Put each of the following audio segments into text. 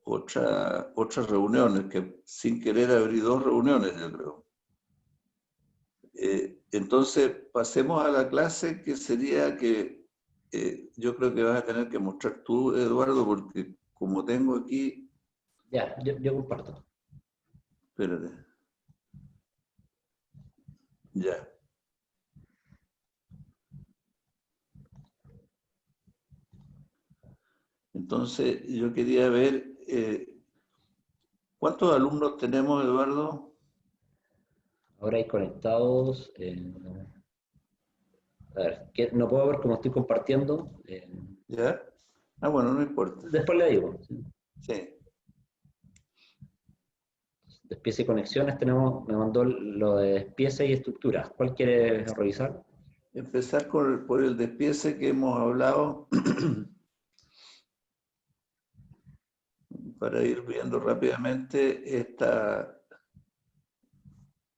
otras reuniones, que sin querer abrí dos reuniones, yo creo. Entonces, pasemos a la clase, que sería que yo creo que vas a tener que mostrar tú, Eduardo, porque como tengo aquí, Ya, yo comparto. espérate, ya. Entonces, yo quería ver, ¿cuántos alumnos tenemos, Eduardo? Ahora hay conectados. A ver, no puedo ver cómo estoy compartiendo. ¿Ya? Ah, bueno, no importa. Después le digo. ¿Sí? Sí. Despiece y conexiones tenemos, me mandó lo de despiece y estructuras. ¿Cuál quiere revisar? Empezar por el despiece que hemos hablado para ir viendo rápidamente esta.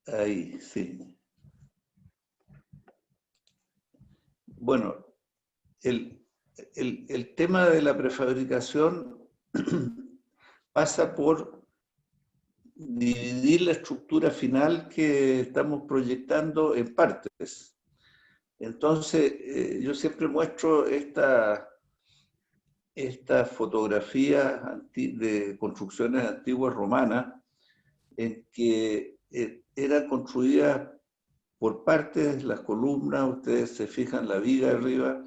Ahí, sí. Bueno, el tema de la prefabricación pasa por dividir la estructura final que estamos proyectando en partes. Entonces, yo siempre muestro estas fotografías de construcciones antiguas romanas en que eran construidas por partes las columnas. Ustedes se fijan, la viga arriba,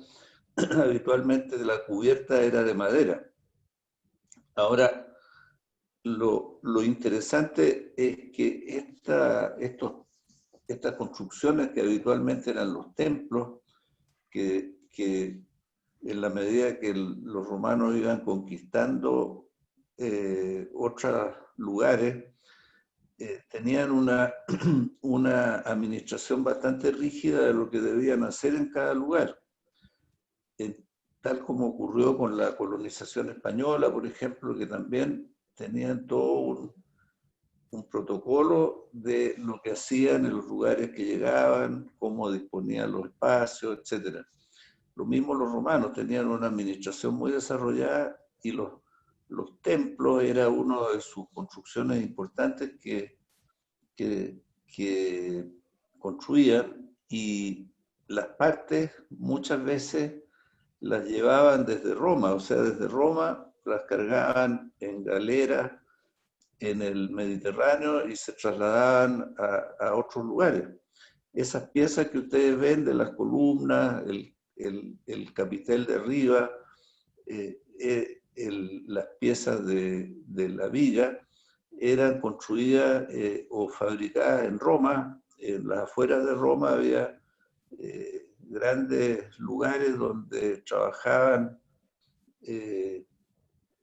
habitualmente la cubierta era de madera. Ahora, lo interesante es que estas construcciones, que habitualmente eran los templos, que en la medida que los romanos iban conquistando otros lugares, tenían una administración bastante rígida de lo que debían hacer en cada lugar. Tal como ocurrió con la colonización española, por ejemplo, que también tenían todo un protocolo de lo que hacían en los lugares que llegaban, cómo disponían los espacios, etc. Lo mismo los romanos tenían una administración muy desarrollada, y los templos era una de sus construcciones importantes que construían, y las partes muchas veces las llevaban desde Roma, o sea, desde Roma las cargaban en galeras en el Mediterráneo y se trasladaban a otros lugares. Esas piezas que ustedes ven de las columnas, el capitel de arriba, las piezas de la viga, eran construidas o fabricadas en Roma. En las afueras de Roma había grandes lugares donde trabajaban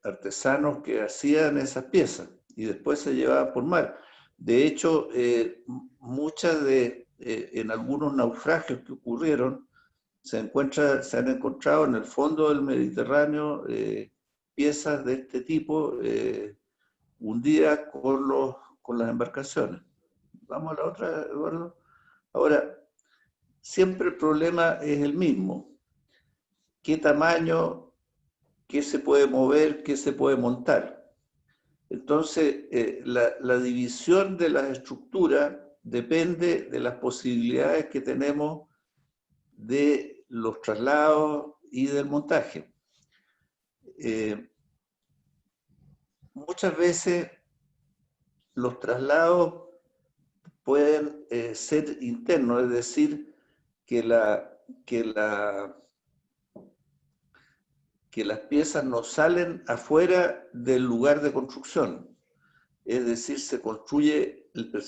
artesanos que hacían esas piezas, y después se llevaban por mar. De hecho, en algunos naufragios que ocurrieron, se han encontrado en el fondo del Mediterráneo piezas de este tipo hundidas con las embarcaciones. Vamos a la otra, Eduardo. Ahora, siempre el problema es el mismo. ¿Qué tamaño, qué se puede mover, qué se puede montar? Entonces, la división de las estructuras depende de las posibilidades que tenemos de los traslados y del montaje. Muchas veces los traslados pueden ser internos, es decir, que las piezas no salen afuera del lugar de construcción. Es decir, se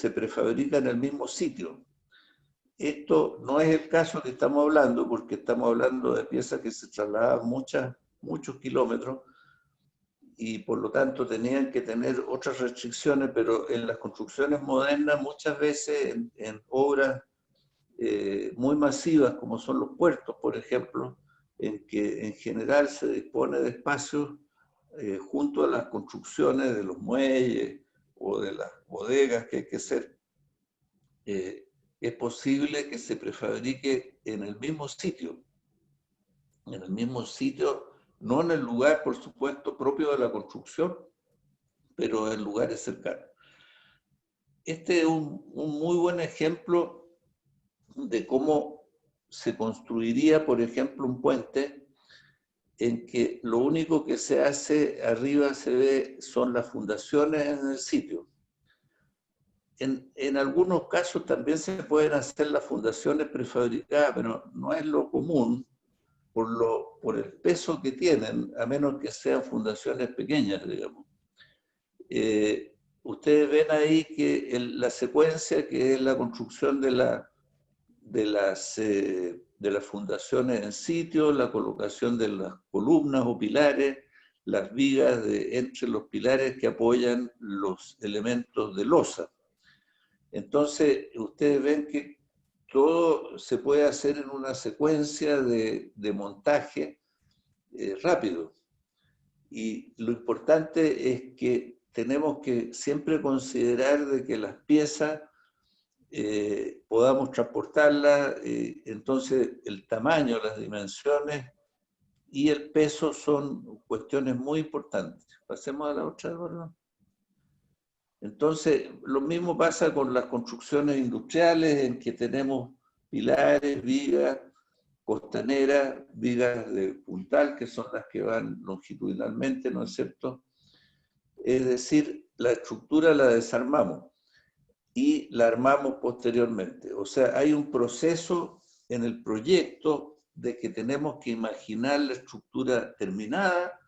prefabrica en el mismo sitio. Esto no es el caso que estamos hablando, porque estamos hablando de piezas que se trasladaban muchos kilómetros, y por lo tanto tenían que tener otras restricciones, pero en las construcciones modernas, muchas veces en obras muy masivas, como son los puertos, por ejemplo, en que en general se dispone de espacios junto a las construcciones de los muelles o de las bodegas que hay que hacer, es posible que se prefabrique en el mismo sitio, no en el lugar, por supuesto, propio de la construcción, pero en lugares cercanos. Este es un muy buen ejemplo de cómo se construiría, por ejemplo, un puente en que lo único que se hace arriba se ve son las fundaciones en el sitio. En algunos casos también se pueden hacer las fundaciones prefabricadas, pero no es lo común por el peso que tienen, a menos que sean fundaciones pequeñas, digamos. Ustedes ven ahí que la secuencia, que es la construcción de las fundaciones en sitio, la colocación de las columnas o pilares, las vigas entre los pilares que apoyan los elementos de losa. Entonces, ustedes ven que todo se puede hacer en una secuencia de montaje rápido. Y lo importante es que tenemos que siempre considerar de que las piezas podamos transportarlas, entonces el tamaño, las dimensiones y el peso son cuestiones muy importantes. Pasemos a la otra, ¿verdad? Entonces, lo mismo pasa con las construcciones industriales, en que tenemos pilares, vigas, costaneras, vigas de puntal, que son las que van longitudinalmente, ¿no es cierto? Es decir, la estructura la desarmamos y la armamos posteriormente. O sea, hay un proceso en el proyecto de que tenemos que imaginar la estructura terminada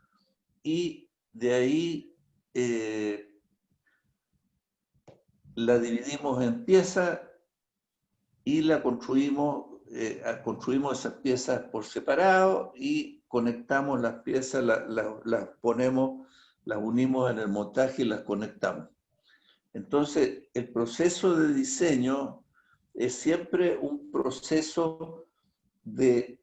y de ahí la dividimos en piezas y la construimos esas piezas por separado y conectamos las piezas, las ponemos, las unimos en el montaje y las conectamos. Entonces, el proceso de diseño es siempre un proceso de,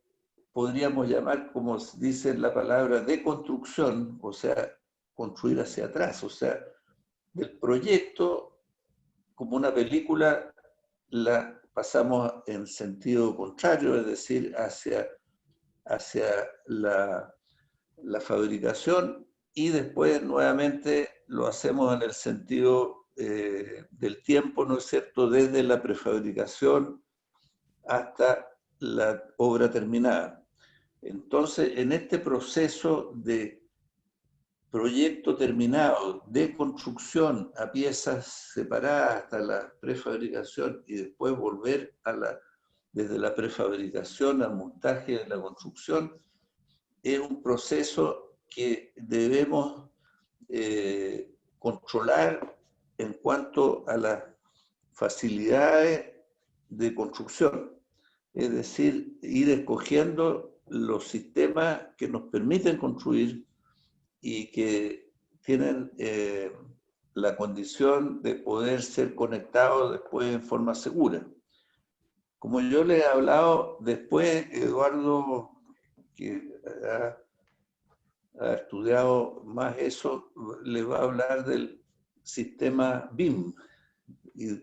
podríamos llamar, como dice la palabra, de construcción, o sea, construir hacia atrás, o sea, del proyecto, como una película, la pasamos en sentido contrario, es decir, hacia la fabricación, y después nuevamente lo hacemos en el sentido del tiempo, ¿no es cierto?, desde la prefabricación hasta la obra terminada. Entonces, en este proceso de proyecto terminado, de construcción a piezas separadas hasta la prefabricación y después volver desde la prefabricación al montaje de la construcción, es un proceso que debemos controlar en cuanto a las facilidades de construcción. Es decir, ir escogiendo los sistemas que nos permiten construir y que tienen la condición de poder ser conectados después en forma segura. Como yo les he hablado, después Eduardo, que ha estudiado más eso, les va a hablar del sistema BIM,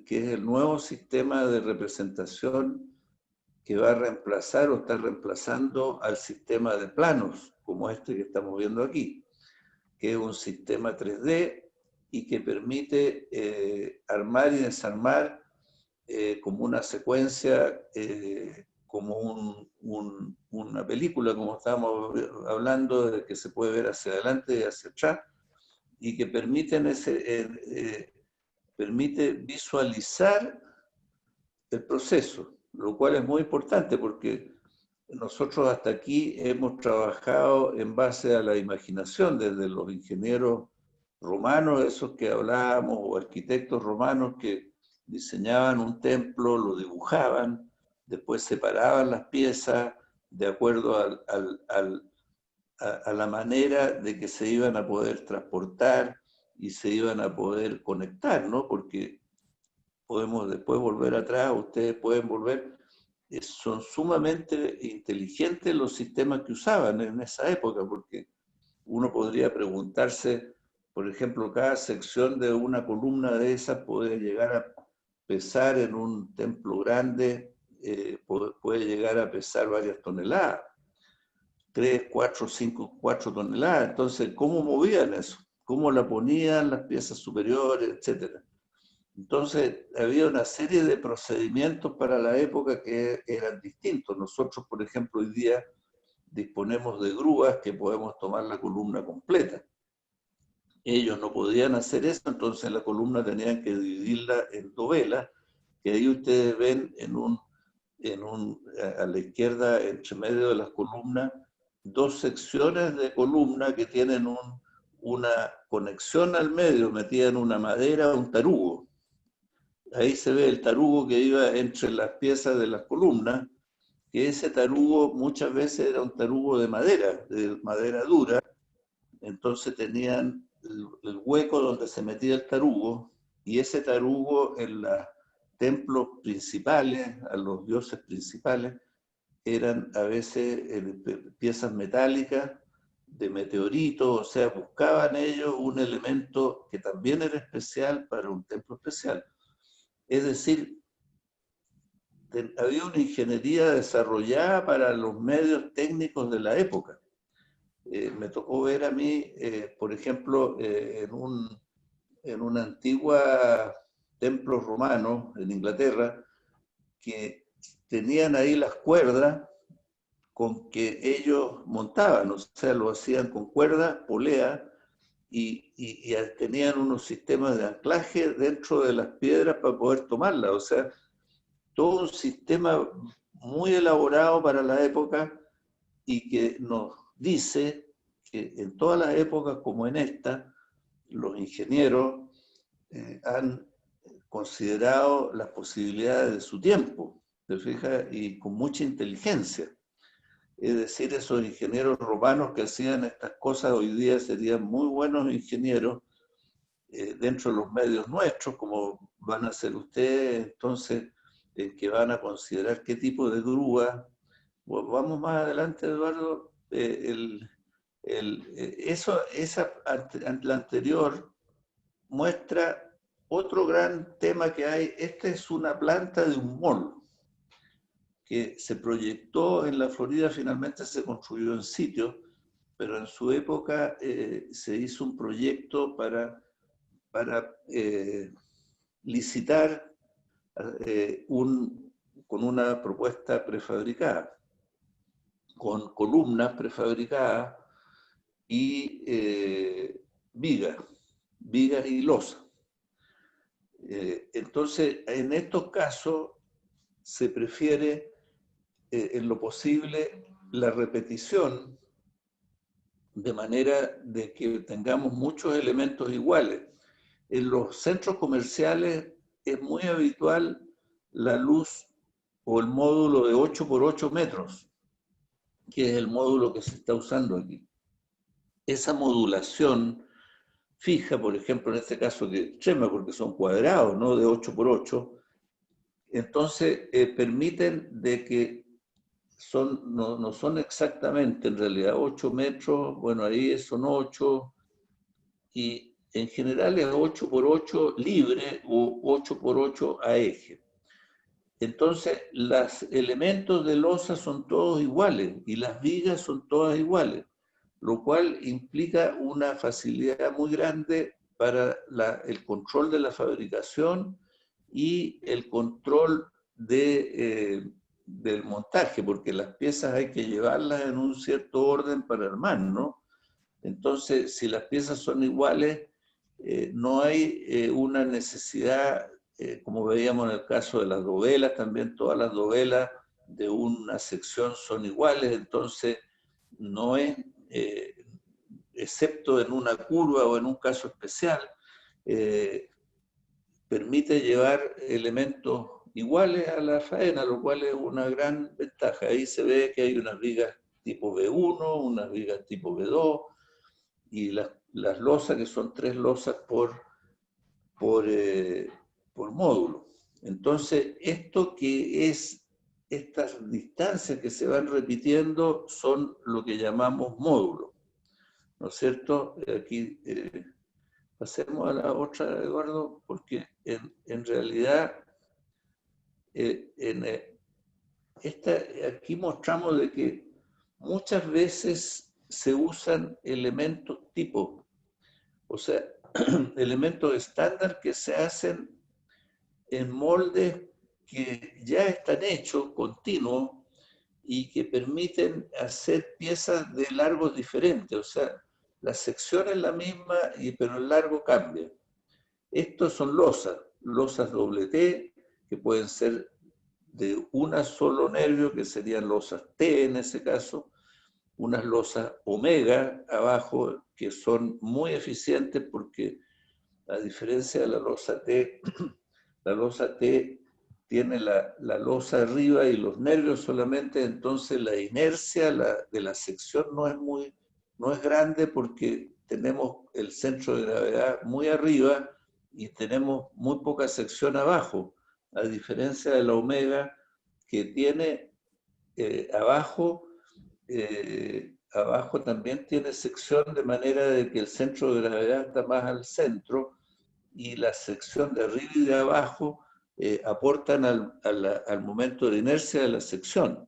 que es el nuevo sistema de representación que va a reemplazar o está reemplazando al sistema de planos, como este que estamos viendo aquí, que es un sistema 3D y que permite armar y desarmar como una secuencia, como una película, como estábamos hablando, de que se puede ver hacia adelante y hacia atrás, y que permite visualizar el proceso, lo cual es muy importante porque nosotros hasta aquí hemos trabajado en base a la imaginación, desde los ingenieros romanos, esos que hablábamos, o arquitectos romanos que diseñaban un templo, lo dibujaban, después separaban las piezas de acuerdo a la manera de que se iban a poder transportar y se iban a poder conectar, ¿no? Porque podemos después volver atrás, ustedes pueden volver. Son sumamente inteligentes los sistemas que usaban en esa época, porque uno podría preguntarse, por ejemplo, cada sección de una columna de esas puede llegar a pesar en un templo grande, puede llegar a pesar varias toneladas, 3, 4, 5, 4 toneladas. Entonces, ¿cómo movían eso? cómo la ponían, las piezas superiores, etcétera. Entonces, había una serie de procedimientos para la época que eran distintos. Nosotros, por ejemplo, hoy día disponemos de grúas que podemos tomar la columna completa. Ellos no podían hacer eso, entonces la columna tenían que dividirla en dovelas, que ahí ustedes ven a la izquierda, entre medio de las columnas, dos secciones de columna que tienen una conexión al medio, metida en una madera, un tarugo. Ahí se ve el tarugo que iba entre las piezas de las columnas, que ese tarugo muchas veces era un tarugo de madera dura, entonces tenían el hueco donde se metía el tarugo, y ese tarugo en los templos principales, a los dioses principales, eran a veces piezas metálicas de meteoritos, o sea, buscaban ellos un elemento que también era especial para un templo especial. Es decir, había una ingeniería desarrollada para los medios técnicos de la época. Me tocó ver a mí, por ejemplo, en una antigua templo romano en Inglaterra, que tenían ahí las cuerdas con que ellos montaban, o sea, lo hacían con cuerdas, polea, y tenían unos sistemas de anclaje dentro de las piedras para poder tomarlas, o sea, todo un sistema muy elaborado para la época y que nos dice que en todas las épocas como en esta, los ingenieros han considerado las posibilidades de su tiempo, ¿te fijas? Y con mucha inteligencia. Es decir, esos ingenieros romanos que hacían estas cosas hoy día serían muy buenos ingenieros dentro de los medios nuestros, como van a ser ustedes, entonces, que van a considerar qué tipo de grúa. Bueno, vamos más adelante, Eduardo. La anterior muestra otro gran tema que hay. Esta es una planta de un mall que se proyectó en la Florida, finalmente se construyó en sitio, pero en su época se hizo un proyecto para licitar con una propuesta prefabricada, con columnas prefabricadas y vigas y losa. Entonces, en estos casos se prefiere en lo posible la repetición, de manera de que tengamos muchos elementos iguales. En los centros comerciales es muy habitual la luz o el módulo de 8 por 8 metros, que es el módulo que se está usando aquí. Esa modulación fija, por ejemplo, en este caso que extrema, porque son cuadrados, ¿no? De 8 por 8, entonces permiten de que no son exactamente en realidad 8 metros, bueno, ahí son 8, y en general es 8 por 8 libre o 8 por 8 a eje. Entonces, los elementos de losa son todos iguales y las vigas son todas iguales, lo cual implica una facilidad muy grande para el control de la fabricación y el control del montaje, porque las piezas hay que llevarlas en un cierto orden para armar, ¿no? Entonces, si las piezas son iguales, no hay una necesidad, como veíamos en el caso de las dovelas, también todas las dovelas de una sección son iguales, entonces no es, excepto en una curva o en un caso especial, eh, permite llevar elementos iguales a la faena, lo cual es una gran ventaja. Ahí se ve que hay unas vigas tipo B1, unas vigas tipo B2, y las losas, que son 3 losas por, eh, por módulo. Entonces, esto que es, estas distancias que se van repitiendo son lo que llamamos módulos, ¿no es cierto? Aquí pasemos a la otra, Eduardo, porque en realidad aquí mostramos de que muchas veces se usan elementos tipo. O sea, elementos estándar que se hacen en moldes que ya están hechos, continuos, y que permiten hacer piezas de largos diferentes. O sea, la sección es la misma, pero el largo cambia. Estos son losas doble T, que pueden ser de un solo nervio, que serían losas T en ese caso, unas losas omega abajo, que son muy eficientes porque, a diferencia de la losa T tiene la losa arriba y los nervios solamente, entonces la inercia de la sección no es grande porque tenemos el centro de gravedad muy arriba y tenemos muy poca sección abajo, a diferencia de la omega que tiene abajo, abajo también tiene sección de manera de que el centro de gravedad está más al centro y la sección de arriba y de abajo aportan al momento de inercia de la sección.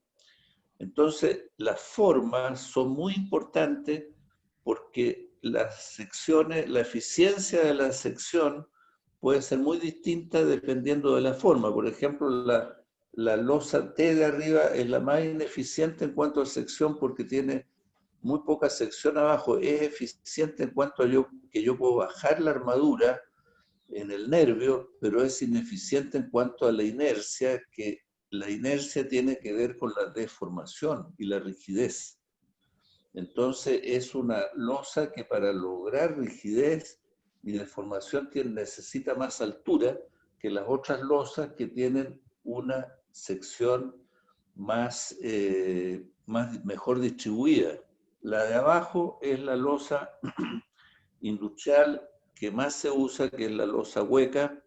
Entonces, las formas son muy importantes porque las secciones, la eficiencia de la sección puede ser muy distinta dependiendo de la forma. Por ejemplo, la losa T de arriba es la más ineficiente en cuanto a sección porque tiene muy poca sección abajo. Es eficiente en cuanto a que yo puedo bajar la armadura en el nervio, pero es ineficiente en cuanto a la inercia, que la inercia tiene que ver con la deformación y la rigidez. Entonces es una losa que para lograr rigidez y deformación necesita más altura que las otras losas que tienen una sección mejor distribuida. La de abajo es la losa industrial que más se usa, que es la losa hueca,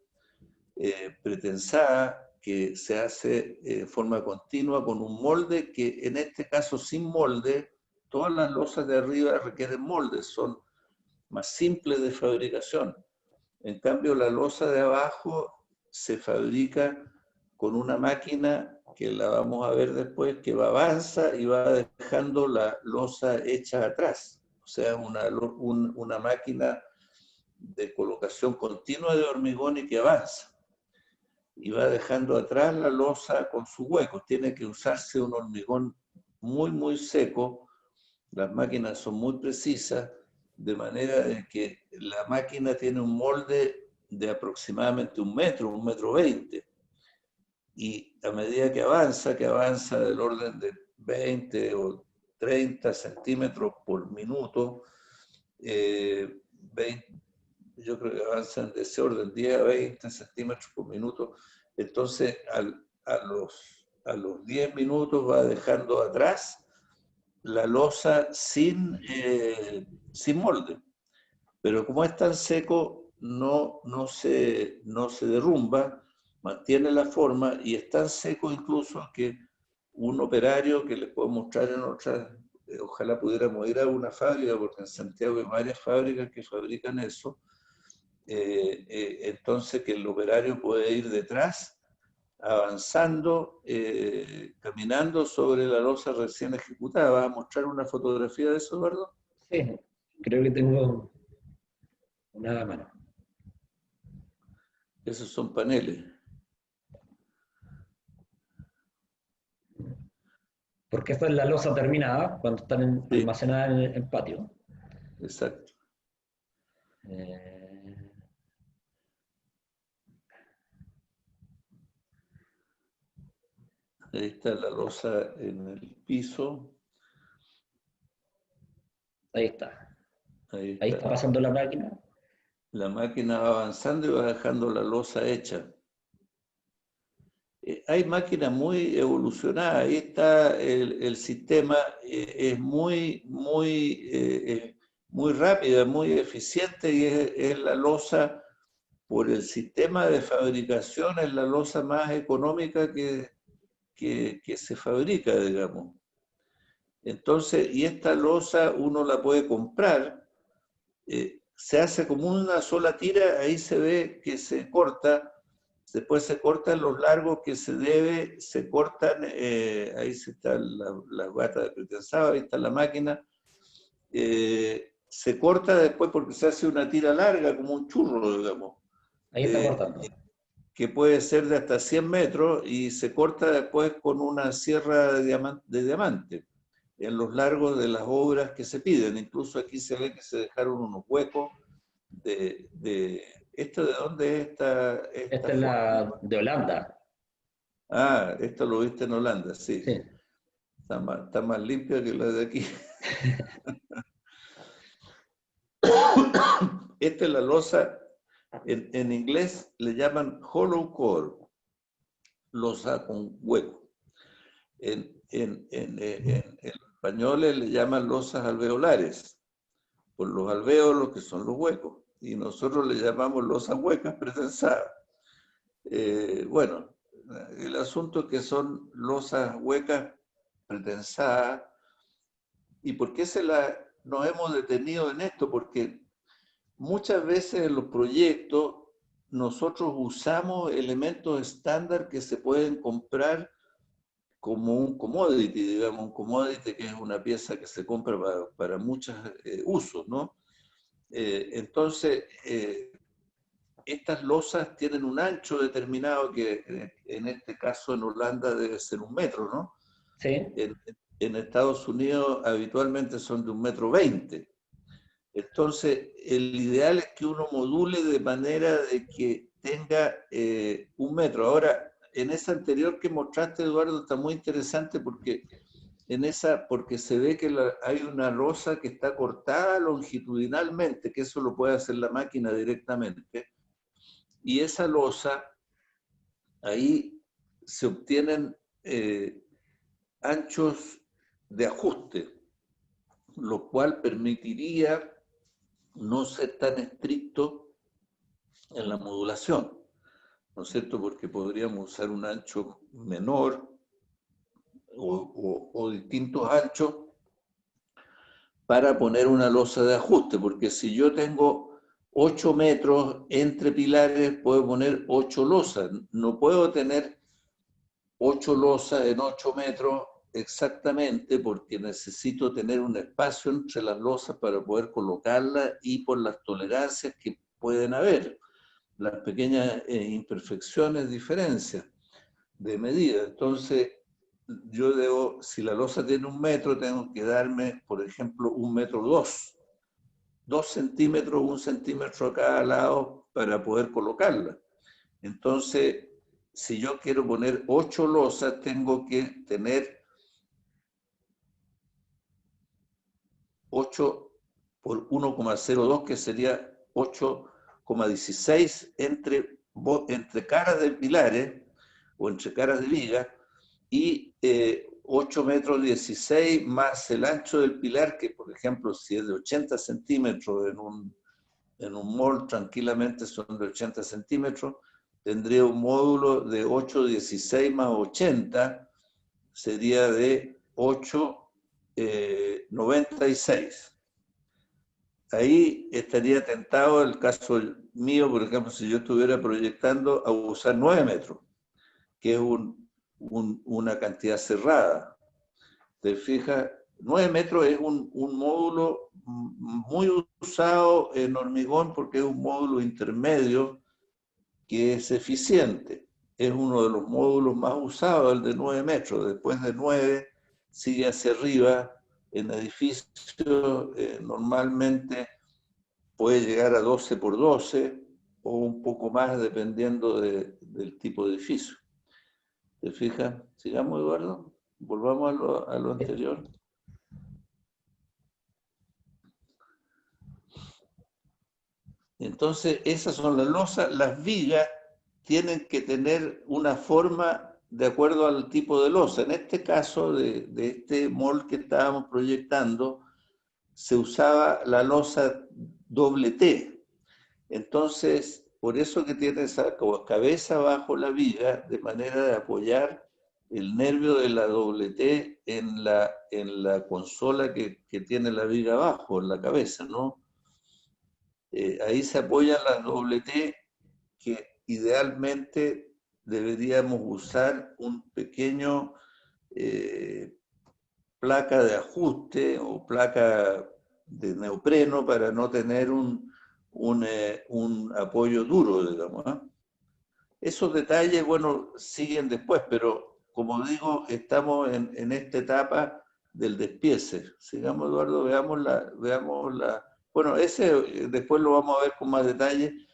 pretensada, que se hace de forma continua con un molde que en este caso sin molde, todas las losas de arriba requieren moldes, son más simples de fabricación. En cambio, la losa de abajo se fabrica con una máquina que la vamos a ver después, que avanza y va dejando la losa hecha atrás. O sea, una máquina de colocación continua de hormigón y que avanza. Y va dejando atrás la losa con sus huecos. Tiene que usarse un hormigón muy seco. Las máquinas son muy precisas, de manera de que la máquina tiene un molde de aproximadamente 1 metro, 1,20 metros. Y a medida que avanza del orden de 20 o 30 centímetros por minuto, 20, yo creo que avanzan de ese orden, 10 a 20 centímetros por minuto. Entonces, a los 10 minutos va dejando atrás la losa sin molde. Pero como es tan seco, no se derrumba, mantiene la forma y es tan seco incluso que un operario que les puedo mostrar en otras, ojalá pudiéramos ir a una fábrica, porque en Santiago hay varias fábricas que fabrican eso, entonces que el operario puede ir detrás, avanzando, caminando sobre la losa recién ejecutada. ¿Vas a mostrar una fotografía de eso, Eduardo? Sí, creo que tengo una a mano. Esos son paneles. Porque esta es la losa terminada cuando están Sí, almacenadas en el patio. exacto. Eh, Ahí está la losa en el piso. Ahí está. Ahí Ahí está está. pasando la máquina. La máquina va avanzando y va dejando la losa hecha. Hay máquinas muy evolucionadas. Ahí está el sistema, es muy rápida, muy eficiente y es la losa, por el sistema de fabricación, es la losa más económica que se fabrica, digamos. Entonces, y esta losa uno la puede comprar, se hace como una sola tira, ahí se ve que se corta, después se cortan los largos que se cortan, ahí está la gata de pretensado, ahí está la máquina, se corta después porque se hace una tira larga, como un churro, digamos, Ahí está eh, cortando. que puede ser de hasta 100 metros y se corta después con una sierra de diamante en los largos de las obras que se piden. Incluso aquí se ve que se dejaron unos huecos ¿esto de dónde es esta Esta es forma? la de Holanda. Ah, esto lo viste en Holanda, sí. Sí. Está más limpia que la de aquí. Esta es la losa, en inglés le llaman hollow core, losa con hueco. En español le llaman losas alveolares, por los alvéolos que son los huecos, y nosotros le llamamos losas huecas pretensadas. Bueno, el asunto es que son losas huecas pretensadas. ¿Y por qué nos hemos detenido en esto? Porque muchas veces en los proyectos nosotros usamos elementos estándar que se pueden comprar como un commodity, digamos, un commodity que es una pieza que se compra para muchos usos, ¿no? Entonces, estas losas tienen un ancho determinado que en este caso en Holanda debe ser 1 metro, ¿no? Sí. En Estados Unidos habitualmente son de 1,20 m. Entonces, el ideal es que uno module de manera de que tenga 1 metro. Ahora, en esa anterior que mostraste, Eduardo, está muy interesante porque se ve que hay una losa que está cortada longitudinalmente, que eso lo puede hacer la máquina directamente, y esa losa, ahí se obtienen anchos de ajuste, lo cual permitiría no ser tan estricto en la modulación, ¿no es cierto? Porque podríamos usar un ancho menor o distintos anchos para poner una losa de ajuste, porque si yo tengo 8 metros entre pilares, puedo poner 8 losas. No puedo tener 8 losas en 8 metros exactamente porque necesito tener un espacio entre las losas para poder colocarlas y por las tolerancias que pueden haber, las pequeñas imperfecciones, diferencias de medida. Entonces, yo debo, si la losa tiene 1 metro, tengo que darme, por ejemplo, 1,2 m, 2 centímetros, 1 centímetro a cada lado para poder colocarla. Entonces, si yo quiero poner 8 losas, tengo que tener 8 por 1,02, que sería 8,16 entre caras de pilares o entre caras de vigas, y 8 metros 16 más el ancho del pilar, que por ejemplo si es de 80 centímetros en un mall tranquilamente son de 80 centímetros, tendría un módulo de 8,16 más 80, sería de 8,96. Ahí estaría tentado, el caso mío, por ejemplo, si yo estuviera proyectando, a usar 9 metros, que es una cantidad cerrada. ¿Te fijas? 9 metros es un módulo muy usado en hormigón porque es un módulo intermedio que es eficiente. Es uno de los módulos más usados, el de 9 metros. Después de 9 sigue hacia arriba. En edificios normalmente puede llegar a 12 por 12 o un poco más dependiendo del tipo de edificio. ¿Te fijas? Sigamos, Eduardo. Volvamos a lo anterior. Entonces, esas son las losas. Las vigas tienen que tener una forma de acuerdo al tipo de losa. En este caso, de este molde que estábamos proyectando, se usaba la losa doble T. Entonces, por eso que tiene esa cabeza bajo la viga, de manera de apoyar el nervio de la doble T en la consola que tiene la viga abajo, en la cabeza, ¿no? Ahí se apoyan las doble T, que idealmente deberíamos usar un pequeño placa de ajuste o placa de neopreno para no tener un apoyo duro, digamos, ¿eh? Esos detalles, bueno, siguen después, pero como digo, estamos en esta etapa del despiece. Sigamos, Eduardo, bueno, ese después lo vamos a ver con más detalle.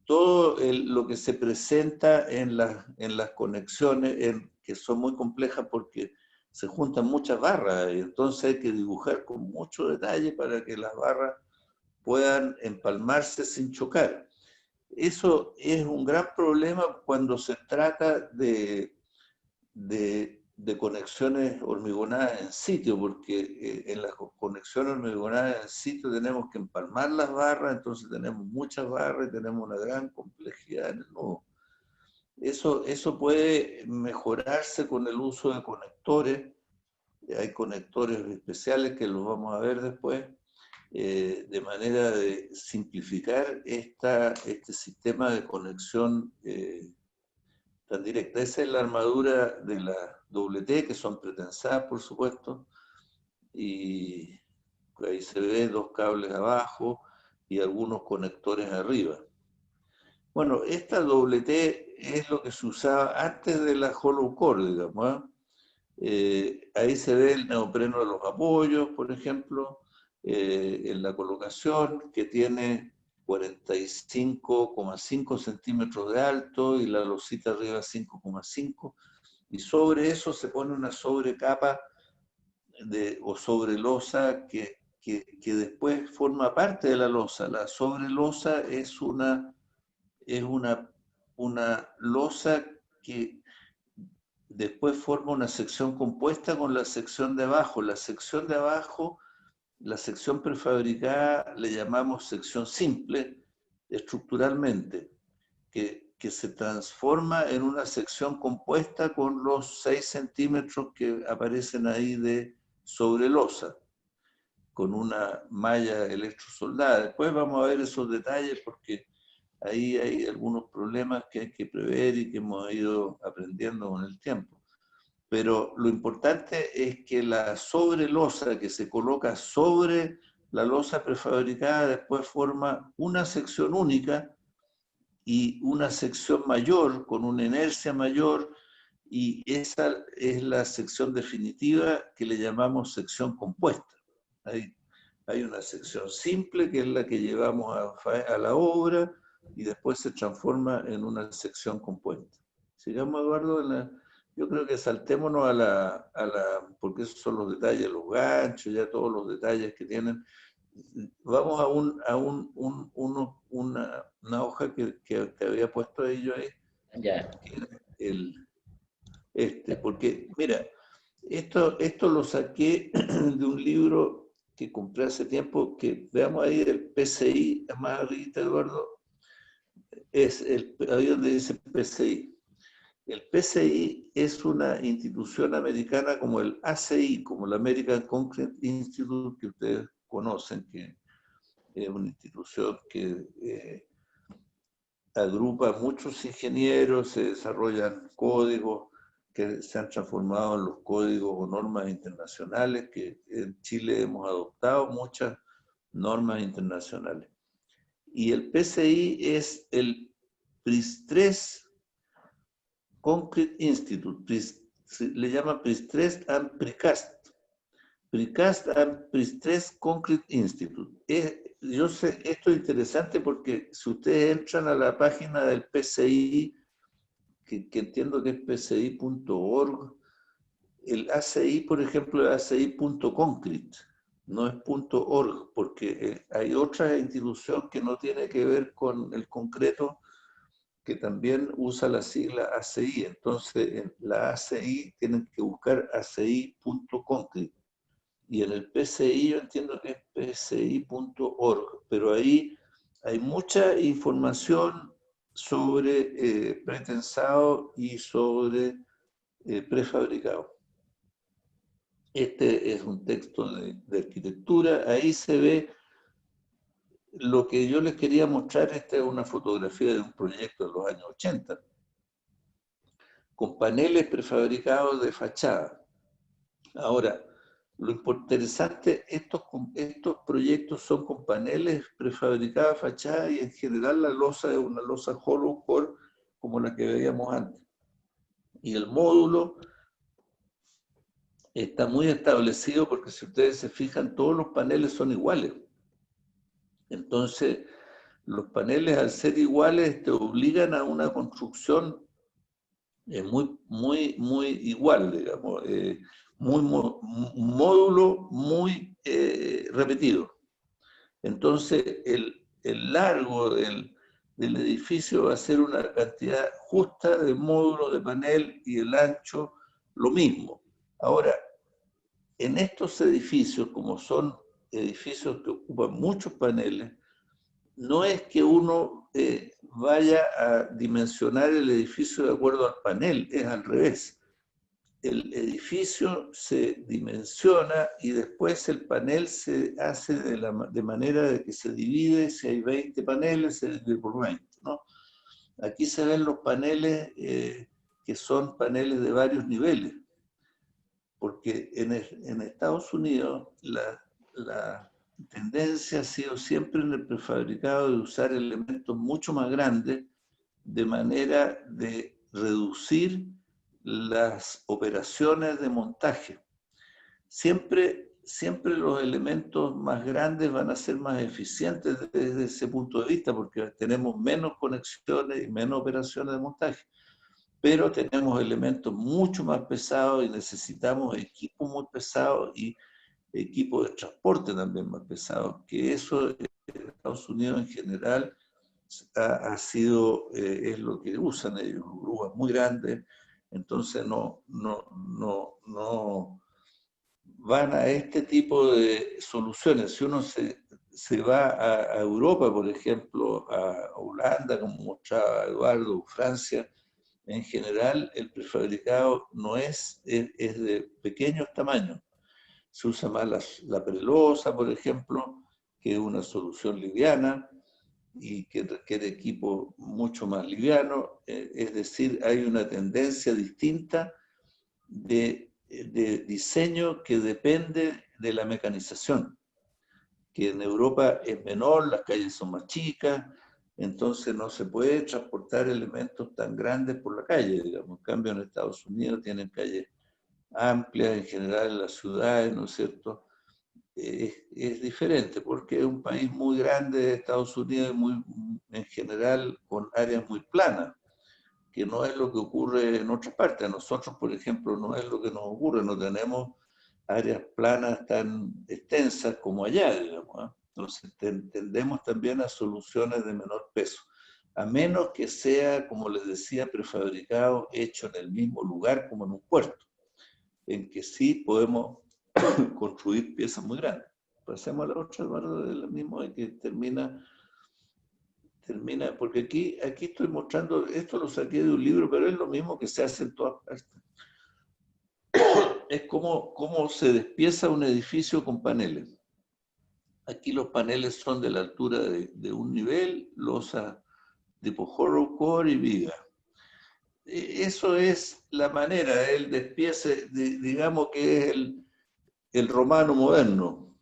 Todo lo que se presenta en las conexiones, que son muy complejas porque se juntan muchas barras y entonces hay que dibujar con mucho detalle para que las barras puedan empalmarse sin chocar. Eso es un gran problema cuando se trata de conexiones hormigonadas en sitio, porque en las conexiones hormigonadas en sitio tenemos que empalmar las barras, entonces tenemos muchas barras y tenemos una gran complejidad en el nudo. Eso puede mejorarse con el uso de conectores. Hay conectores especiales que los vamos a ver después, de manera de simplificar este sistema de conexión tan directa. Esa es la armadura de la WT, que son pretensadas, por supuesto, y ahí se ve dos cables abajo y algunos conectores arriba. Bueno, esta WT es lo que se usaba antes de la hollow core, digamos, ahí se ve el neopreno de los apoyos, por ejemplo, en la colocación, que tiene 45,5 centímetros de alto y la losita arriba 5,5, y sobre eso se pone una sobrecapa o sobrelosa que después forma parte de la losa. La sobrelosa es una losa que después forma una sección compuesta con la sección de abajo. La sección de abajo, la sección prefabricada, le llamamos sección simple estructuralmente, que se transforma en una sección compuesta con los 6 centímetros que aparecen ahí de sobrelosa, con una malla electrosoldada. Después vamos a ver esos detalles porque ahí hay algunos problemas que hay que prever y que hemos ido aprendiendo con el tiempo. Pero lo importante es que la sobrelosa que se coloca sobre la losa prefabricada después forma una sección única y una sección mayor con una inercia mayor, y esa es la sección definitiva que le llamamos sección compuesta. Hay una sección simple que es la que llevamos a la obra y después se transforma en una sección compuesta. Sigamos, Eduardo, yo creo que saltémonos porque esos son los detalles, los ganchos, ya todos los detalles que tienen. Vamos a una hoja que te había puesto ahí yo ahí, Ya. porque mira, esto lo saqué de un libro que compré hace tiempo, que veamos ahí el PCI, más ahorita, Eduardo, ahí donde dice PCI. El PCI es una institución americana como el ACI, como el American Concrete Institute, que ustedes conocen, que es una institución que agrupa muchos ingenieros, se desarrollan códigos que se han transformado en los códigos o normas internacionales, que en Chile hemos adoptado muchas normas internacionales. Y el PCI es el PRIS-3 Concrete Institute, le llaman PRIS-3 and PRICAST. PRICAST and PRIS-3 Concrete Institute. Yo sé, esto es interesante porque si ustedes entran a la página del PCI, que entiendo que es pci.org, el ACI, por ejemplo, es ACI.concrete, no es .org, porque hay otra institución que no tiene que ver con el concreto, que también usa la sigla ACI. Entonces, en la ACI tienen que buscar ACI.concrete. Y en el PCI yo entiendo que es pci.org, pero ahí hay mucha información sobre pretensado y sobre prefabricado. Este es un texto de arquitectura, ahí se ve lo que yo les quería mostrar. Esta es una fotografía de un proyecto de los años 80, con paneles prefabricados de fachada. Ahora, Lo interesante, estos proyectos son con paneles prefabricados, fachada, y en general la losa es una losa hollow core como la que veíamos antes. Y el módulo está muy establecido porque si ustedes se fijan, todos los paneles son iguales. Entonces, los paneles al ser iguales te obligan a una construcción muy igual, digamos, un módulo muy repetido. Entonces, el largo del edificio va a ser una cantidad justa de módulos de panel y el ancho lo mismo. Ahora, en estos edificios, como son edificios que ocupan muchos paneles, no es que uno vaya a dimensionar el edificio de acuerdo al panel, es al revés. El edificio se dimensiona y después el panel se hace de manera de que se divide, si hay 20 paneles, se divide por 20, ¿no? Aquí se ven los paneles que son paneles de varios niveles, porque en Estados Unidos la tendencia ha sido siempre en el prefabricado de usar elementos mucho más grandes de manera de reducir las operaciones de montaje. Siempre los elementos más grandes van a ser más eficientes desde ese punto de vista porque tenemos menos conexiones y menos operaciones de montaje, pero tenemos elementos mucho más pesados y necesitamos equipos muy pesados y equipos de transporte también más pesados, que eso en Estados Unidos en general ha sido, es lo que usan ellos, grúas muy grandes, entonces no van a este tipo de soluciones. Si uno se va a Europa, por ejemplo, a Holanda, como mostraba Eduardo, Francia, en general el prefabricado no es de pequeños tamaños. Se usa más la prelosa, por ejemplo, que es una solución liviana y que requiere equipo mucho más liviano. Es decir, hay una tendencia distinta de diseño que depende de la mecanización, que en Europa es menor, las calles son más chicas, entonces no se puede transportar elementos tan grandes por la calle, digamos. En cambio, en Estados Unidos tienen calles amplias, en general en las ciudades, ¿no es cierto? Es diferente porque es un país muy grande, Estados Unidos, en general con áreas muy planas, que no es lo que ocurre en otras partes. A nosotros, por ejemplo, no es lo que nos ocurre, no tenemos áreas planas tan extensas como allá, digamos, ¿eh? Entonces tendemos también a soluciones de menor peso, a menos que sea, como les decía, prefabricado, hecho en el mismo lugar como en un puerto, en que sí podemos construir piezas muy grandes. Pasemos a la otra, Eduardo, de lo mismo, de que termina, porque aquí estoy mostrando, esto lo saqué de un libro, pero es lo mismo que se hace en todas partes. Es como se despieza un edificio con paneles. Aquí los paneles son de la altura de un nivel, losa tipo hollow core y viga. Eso es la manera, el despiece, digamos que es el romano moderno.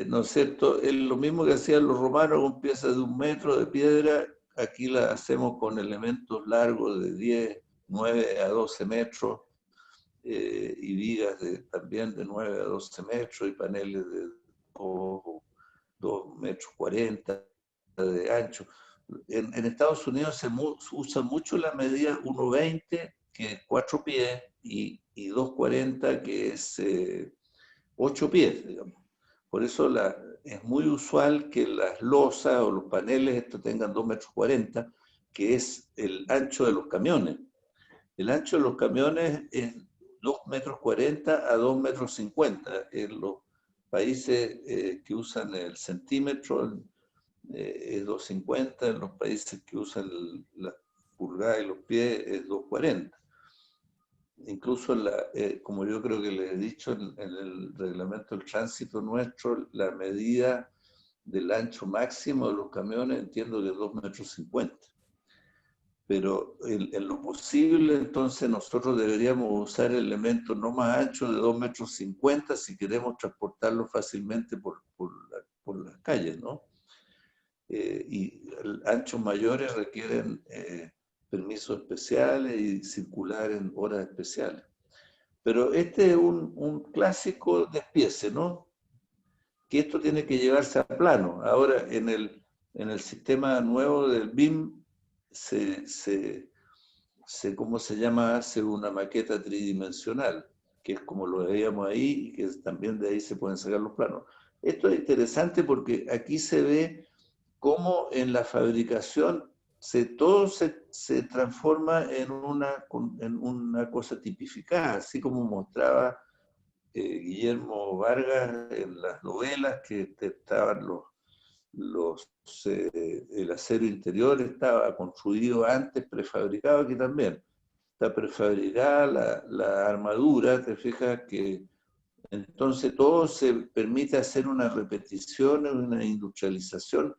¿No es cierto? Es lo mismo que hacían los romanos con piezas de 1 metro de piedra, aquí la hacemos con elementos largos de 10, 9 a 12 metros y vigas también de 9 a 12 metros y paneles de 2 metros 40 de ancho. En Estados Unidos se usa mucho la medida 1,20, que es 4 pies, y 2,40, que es 8 pies, digamos. Por eso es muy usual que las losas o los paneles estos tengan 2,40 metros, que es el ancho de los camiones. El ancho de los camiones es 2,40 metros a 2,50 metros. En los países que usan el centímetro es 2,50, en los países que usan la pulgada y los pies es 2,40. Incluso, como yo creo que les he dicho, en el reglamento del tránsito nuestro, la medida del ancho máximo de los camiones entiendo que es 2,50 metros. pero en lo posible, entonces, nosotros deberíamos usar elementos no más anchos de 2,50 metros si queremos transportarlo fácilmente por las calles, ¿no? Y anchos mayores requieren permisos especiales y circular en horas especiales. Pero este es un clásico despiece, ¿no? Que esto tiene que llevarse a plano. Ahora, en el sistema nuevo del BIM, ¿cómo se llama? Hace una maqueta tridimensional, que es como lo veíamos ahí y que también de ahí se pueden sacar los planos. Esto es interesante porque aquí se ve cómo en la fabricación todo se transforma en una cosa tipificada, así como mostraba Guillermo Vargas en las novelas que estaban el acero interior estaba construido antes, prefabricado. Aquí también está prefabricada la armadura, te fijas que entonces todo se permite hacer una repetición, una industrialización,